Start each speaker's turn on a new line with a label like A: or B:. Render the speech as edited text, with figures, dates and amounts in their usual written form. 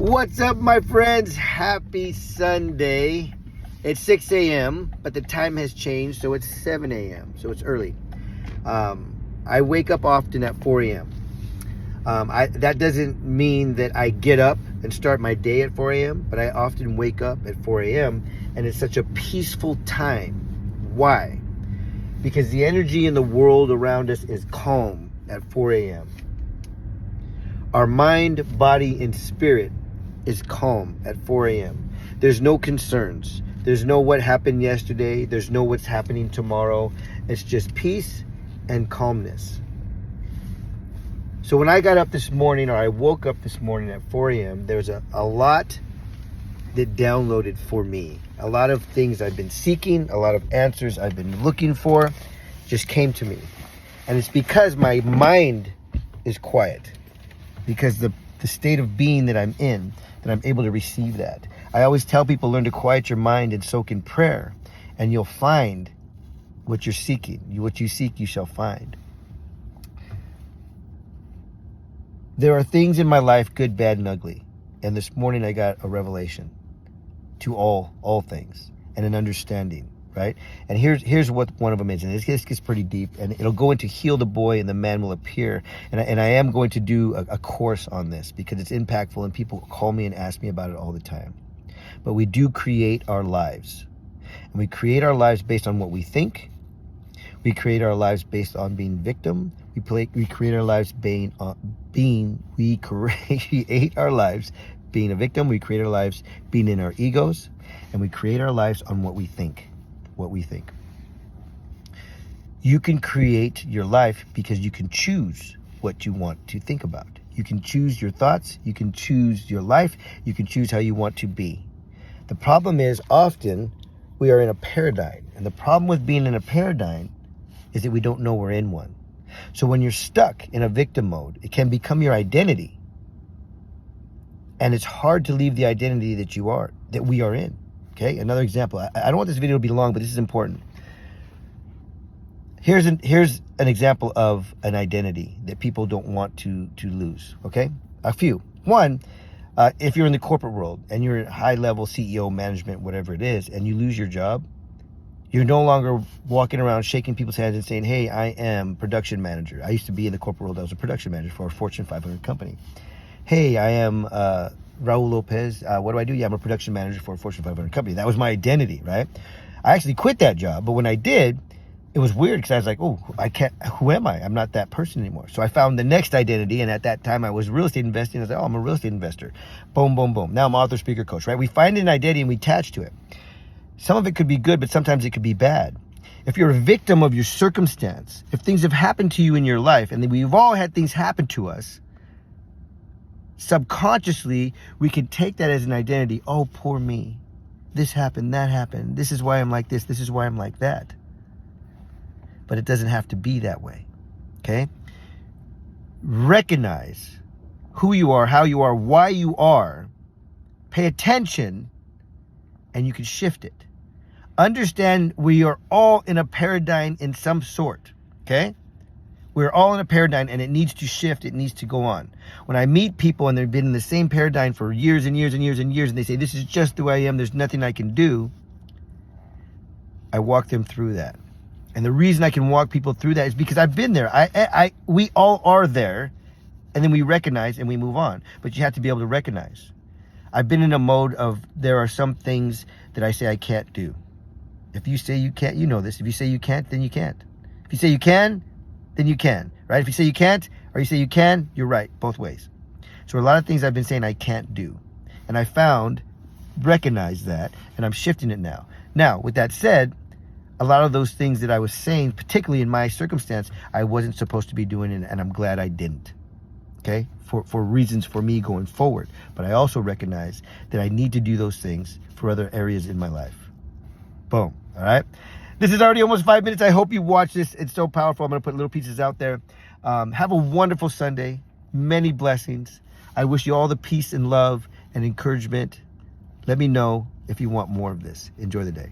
A: What's up, my friends? Happy Sunday. It's 6 a.m., but the time has changed, so it's 7 a.m., so it's early. I wake up often at 4 a.m. That doesn't mean that I get up and start my day at 4 a.m., but I often wake up at 4 a.m., and it's such a peaceful time. Why? Because the energy in the world around us is calm at 4 a.m. Our mind, body, and spirit is calm at 4 a.m. There's no concerns. There's no what happened yesterday. There's no what's happening tomorrow. It's just peace and calmness. So when I got up this morning, or I woke up this morning at 4 a.m., there's a lot that downloaded for me. A lot of things I've been seeking, a lot of answers I've been looking for just came to me. And it's because my mind is quiet. Because the state of being that I'm in, that I'm able to receive that. I always tell people, learn to quiet your mind and soak in prayer, and you'll find what you're seeking. What you seek, you shall find. There are things in my life, good, bad, and ugly. And this morning I got a revelation to all things and an understanding, right? And here's what one of them is, and this gets pretty deep, and it'll go into heal the boy and the man will appear. And I am going to do a course on this because it's impactful and people call me and ask me about it all the time. But we do create our lives, and we create our lives based on what we think. We create our lives based on being victim. We create our lives we create our lives being a victim. We create our lives being in our egos, and we create our lives on what we think. You can create your life because you can choose what you want to think about. You can choose your thoughts. You can choose your life. You can choose how you want to be. The problem is often we are in a paradigm. And the problem with being in a paradigm is that we don't know we're in one. So when you're stuck in a victim mode, it can become your identity. And it's hard to leave the identity that we are in. Okay, another example. I don't want this video to be long, but this is important. Here's an example of an identity that people don't want to lose. Okay, a few. One, if you're in the corporate world and you're a high-level CEO, management, whatever it is, and you lose your job, you're no longer walking around shaking people's hands and saying, "Hey, I am production manager." I used to be in the corporate world. I was a production manager for a Fortune 500 company. "Hey, I am Raul Lopez. What do I do?" "Yeah, I'm a production manager for a Fortune 500 company." That was my identity, right? I actually quit that job, but when I did, it was weird because I was like, "Oh, who am I? I'm not that person anymore." So I found the next identity, and at that time I was real estate investing. I was like, "Oh, I'm a real estate investor." Boom, boom, boom. Now I'm author, speaker, coach, right? We find an identity and we attach to it. Some of it could be good, but sometimes it could be bad. If you're a victim of your circumstance, if things have happened to you in your life, and we've all had things happen to us, subconsciously, we can take that as an identity. "Oh, poor me. This happened, that happened. This is why I'm like this. This is why I'm like that." But it doesn't have to be that way, okay? Recognize who you are, how you are, why you are. Pay attention, and you can shift it. Understand we are all in a paradigm in some sort, okay? We're all in a paradigm, and it needs to shift. It needs to go on. When I meet people and they've been in the same paradigm for years and years and years and years, and they say, "This is just the way I am, there's nothing I can do," I walk them through that. And the reason I can walk people through that is because I've been there. We all are there, and then we recognize and we move on. But you have to be able to recognize. I've been in a mode of there are some things that I say I can't do. If you say you can't, you know this. If you say you can't, then you can't. If you say you can, then you can, right? If you say you can't or you say you can, you're right, both ways. So a lot of things I've been saying I can't do. And I recognize that, and I'm shifting it now. Now, with that said, a lot of those things that I was saying, particularly in my circumstance, I wasn't supposed to be doing, and I'm glad I didn't, okay? For reasons for me going forward. But I also recognize that I need to do those things for other areas in my life. Boom, all right? This is already almost 5 minutes. I hope you watch this. It's so powerful. I'm going to put little pieces out there. Have a wonderful Sunday. Many blessings. I wish you all the peace and love and encouragement. Let me know if you want more of this. Enjoy the day.